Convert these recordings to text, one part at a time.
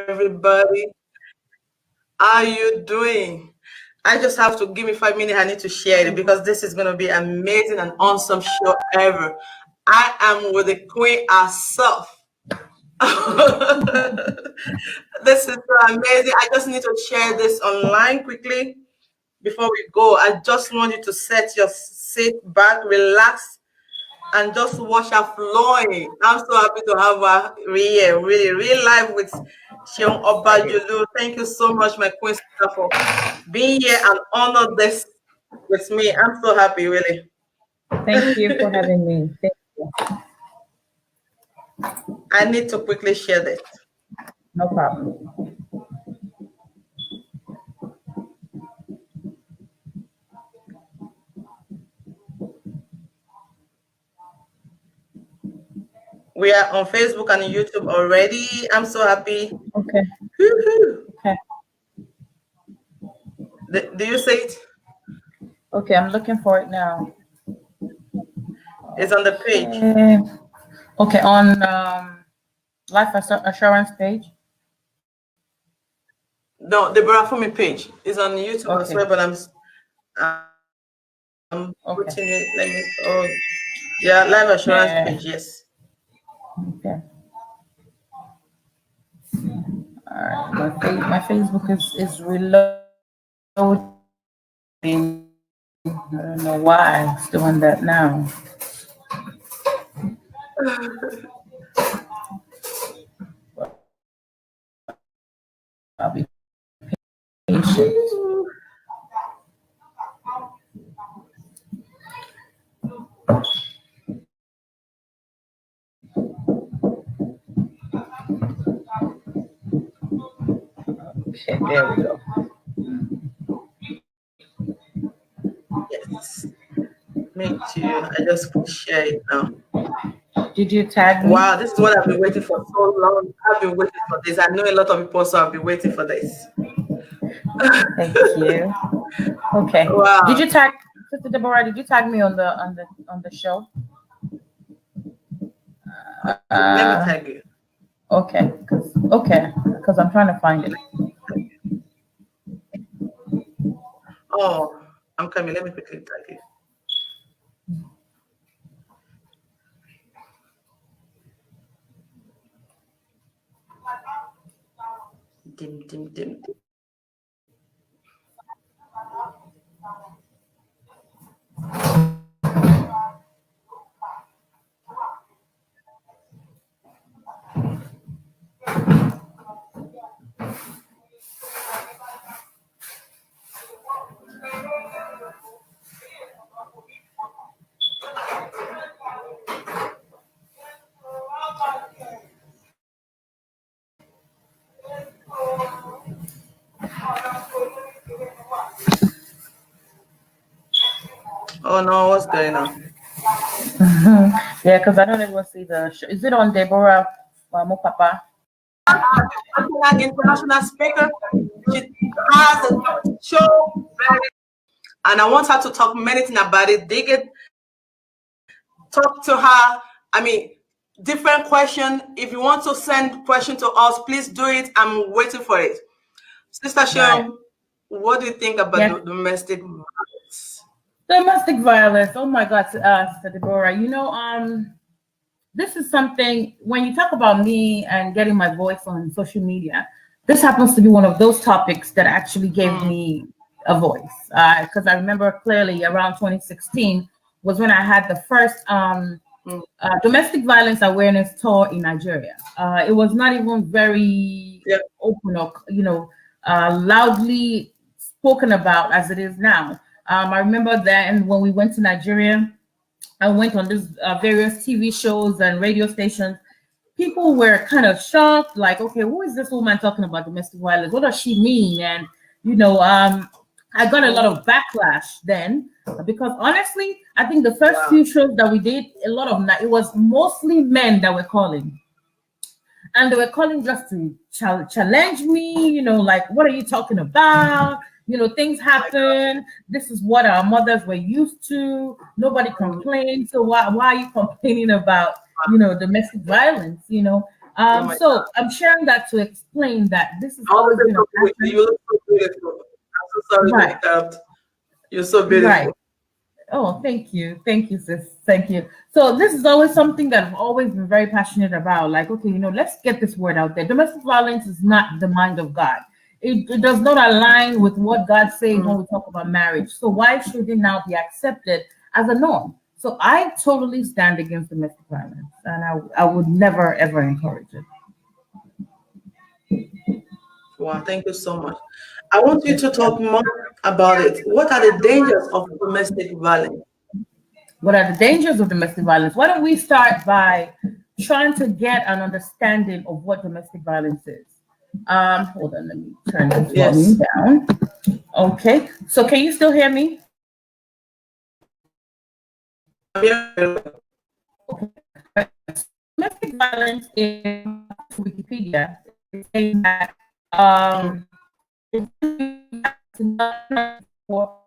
everybody. How are you doing? I just have to give me 5 minutes. I need to share it because this is going to be amazing and awesome show ever. I am with the queen herself. This is so amazing. I just need to share this online quickly before we go. I just want you to sit back, relax, and just watch her flowing. I'm so happy to have her real live with Seun Obajolu. Thank you so much, my queen sister, for being here and honor this with me. I'm so happy, really. Thank you for having me. Thank you. I need to quickly share this. No problem. We are on Facebook and YouTube already. I'm so happy. Okay. Woo-hoo. Okay. Do you see it? Okay, I'm looking for it now. It's on the page. Okay, on life assurance page. No, the Deborah Funmi page is on YouTube as Okay. well, but I'm putting it. Let me. Oh, yeah, life assurance page. Yes. Okay. All right. My Facebook is reloading. I don't know why it's doing that now. I'll be patient. Okay, there we go. Yes. Me too. I just could share it now. Did you tag me? Wow, this is what I've been waiting for so long. I've been waiting for this. I know a lot of people also have been waiting for this. Thank you. Okay. Wow. Did you tag Sister Deborah? Did you tag me on the show? Let me tag you. Okay, because I'm trying to find it. Oh, I'm coming. Let me quickly tag you. Dim. Oh no, what's going on? Yeah, because I don't even see the show. Is it on Deborah Mupapa? International speaker. She has a show, and I want her to talk many things about it. Dig it. Talk to her. I mean, different question. If you want to send question to us, please do it. I'm waiting for it. Sister Seun, what do you think about domestic violence? Domestic violence. Oh my God, Sister Deborah. You know, this is something, when you talk about me and getting my voice on social media, this happens to be one of those topics that actually gave me a voice. Because I remember clearly around 2016 was when I had the first domestic violence awareness tour in Nigeria. It was not even very open or, loudly spoken about as it is now. I remember then when we went to Nigeria, I went on these various TV shows and radio stations. People were kind of shocked, like, okay, who is this woman talking about domestic violence? What does she mean? And, I got a lot of backlash then because honestly, I think the first few shows that we did, it was mostly men that were calling. And they were calling just to challenge me, like, what are you talking about? Things happen. This is what our mothers were used to. Nobody complained. So why are you complaining about, domestic violence, Oh my So God. I'm sharing that to explain that this has I want always to say been a something with you. passion. You look so beautiful. I'm so sorry to Right, interrupt. You're so right. beautiful. Oh, thank you, sis, thank you. So this is always something that I've always been very passionate about. Like, okay, let's get this word out there. Domestic violence is not the mind of God. It does not align with what God says Mm. when we talk about marriage. So why should it now be accepted as a norm? So I totally stand against domestic violence, and I would never ever encourage it. Wow, thank you so much. I want you Yes, to ma'am. talk more about it. What are the dangers of domestic violence? What are the dangers of domestic violence? Why don't we start by trying to get an understanding of what domestic violence is? Hold on, let me turn this volume Yes. down. Okay, so can you still hear me? I'm here. Okay. Domestic violence is Wikipedia is saying that Mm. it's for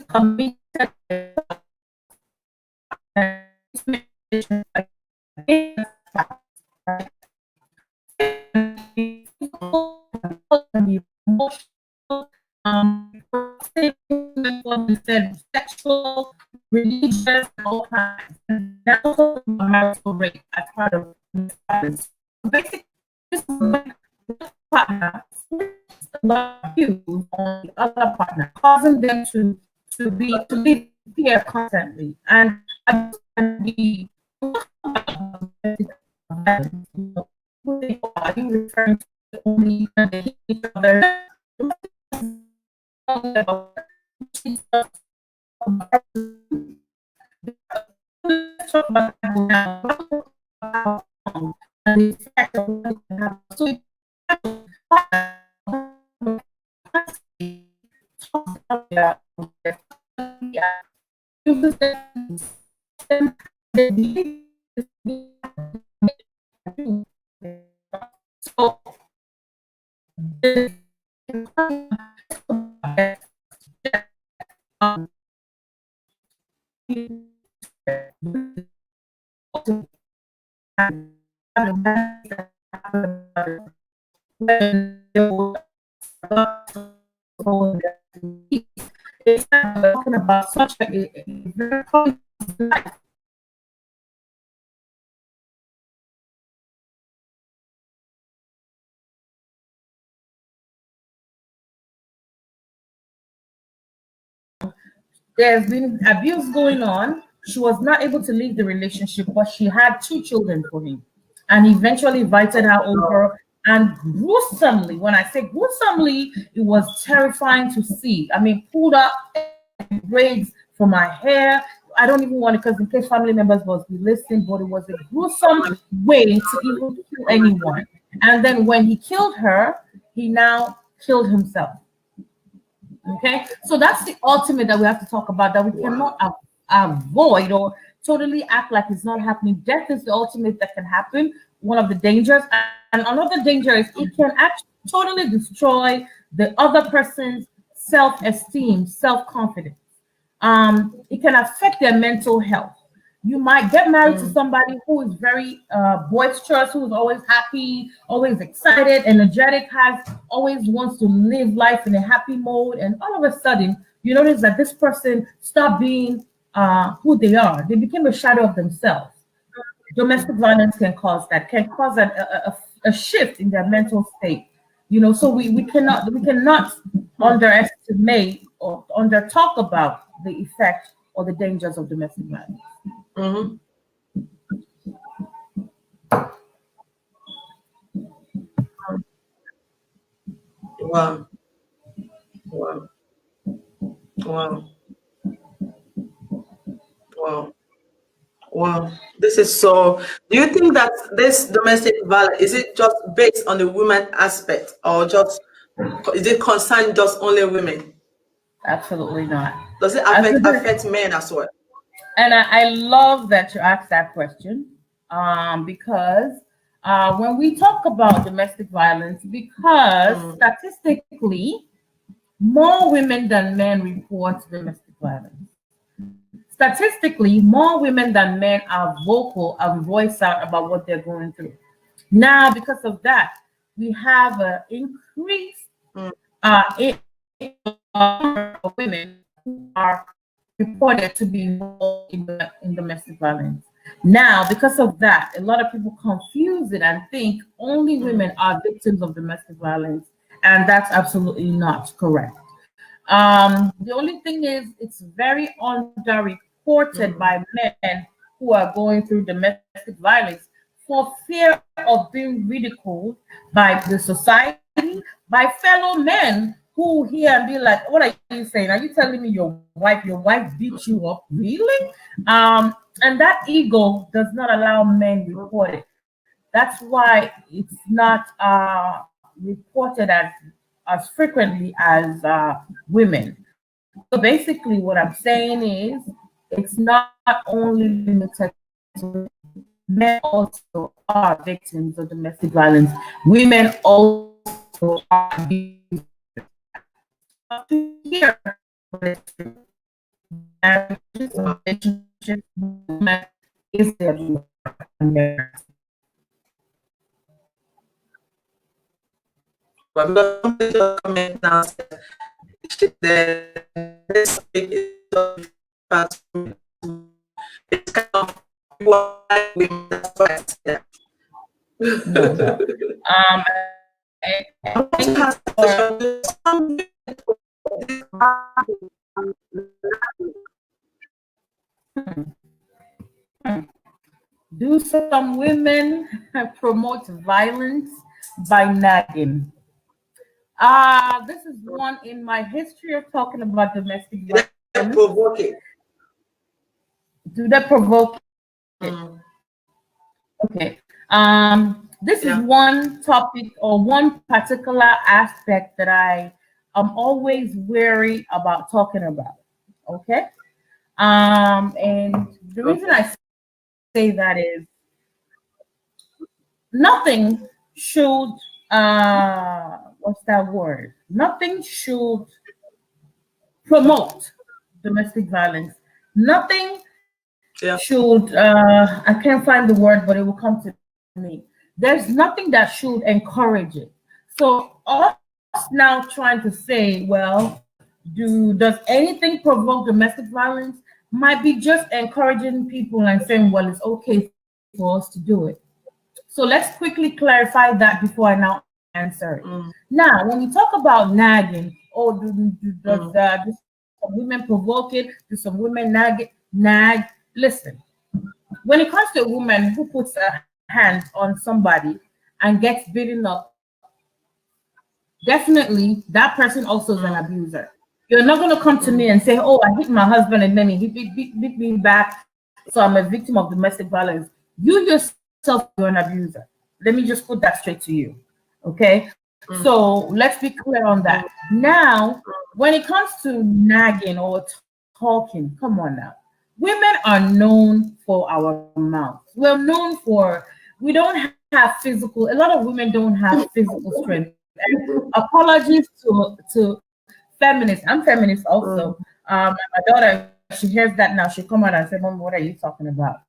committed emotional, sexual, religious, and all kinds. And that's also marital rape as part of violence. Basically, this is when the partner abuse on the other partner, causing them to live fear constantly. And abuse can be who they are you referring to only when they hit each other. Let's talk about that now. And the effect of what it can have. So so it's talking about such a very life. There's been abuse going on. She was not able to leave the relationship, but she had two children for him. And he eventually invited her over. And gruesomely, when I say gruesomely, it was terrifying to see. I mean, pulled up braids for my hair. I don't even want to, because in case family members was be listening, but it was a gruesome way to even kill anyone. And then when he killed her, he now killed himself. Okay, so that's the ultimate that we have to talk about, that we Wow. cannot avoid or totally act like it's not happening. Death is the ultimate that can happen, one of the dangers. And another danger is it can actually totally destroy the other person's self-esteem, self-confidence. It can affect their mental health. You might get married to Mm. somebody who is very boisterous, who is always happy, always excited, energetic, has always wants to live life in a happy mode, and all of a sudden you notice that this person stopped being who they are. They became a shadow of themselves. Domestic violence can cause that, can cause a shift in their mental state. So we cannot Mm. underestimate or under talk about the effect or the dangers of domestic violence. Mm-hmm. Wow. Wow. Wow. Wow. Wow. This is so. Do you think that this domestic violence is it just based on the women aspect, or just is it concern just only women? Absolutely not. Does it As it is, affect men as well? and I love that you asked that question, because when we talk about domestic violence, because Mm. statistically, more women than men report domestic violence. statistically, more women than men are vocal and voice out about what they're going through. Now, because of that, we have an increase in of women who are reported to be involved in domestic violence. Now, because of that, a lot of people confuse it and think only women are victims of domestic violence, and that's absolutely not correct. The only thing is, it's very underreported by men who are going through domestic violence for fear of being ridiculed by the society, by fellow men who hear and be like, "What are you saying? Are you telling me your wife beat you up? Really?" And that ego does not allow men report it. That's why it's not reported as frequently as women. So basically, what I'm saying is, it's not only limited to men also are victims of domestic violence. Women also are abused. To hear marriages or relationships, women is the abuser. But because somebody just comment now said the this topic is just fast food. It's kind of people like women, that's why I said that. No, no. I want to ask a question. Some Do some women promote violence by nagging? This is one in my history of talking about domestic violence. provoke it. Do they provoke it? Mm. Okay. This is Yeah. one topic or one particular aspect that I am always wary about talking about. Okay. And the reason Okay. I say that is nothing should what's that word? Nothing should promote domestic violence. Nothing Yeah. should I can't find the word, but it will come to me. There's nothing that should encourage it. So us now trying to say, well, does anything provoke domestic violence, might be just encouraging people and saying, well, it's okay for us to do it. So let's quickly clarify that before I now answer it. Mm. Now, when we talk about nagging, oh, does Mm. some women provoke it? Do some women nag it? Nag? Listen, when it comes to a woman who puts her hand on somebody and gets beaten up, definitely that person also is an abuser. You're not going to come to me and say, oh, I hit my husband and then he beat me back, so I'm a victim of domestic violence. You yourself, you're an abuser. Let me just put that straight to you. Okay? So let's be clear on that. Now, when it comes to nagging or talking, come on now. Women are known for our mouth. We're known for, we don't have physical, a lot of women don't have physical strength. And apologies to feminists. I'm feminist also. My daughter, she hears that now. She'll come out and say, Mom, what are you talking about?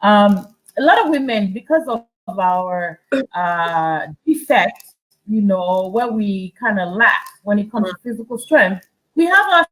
A lot of women, because of our defects, where we kind of lack when it comes to physical strength, we have our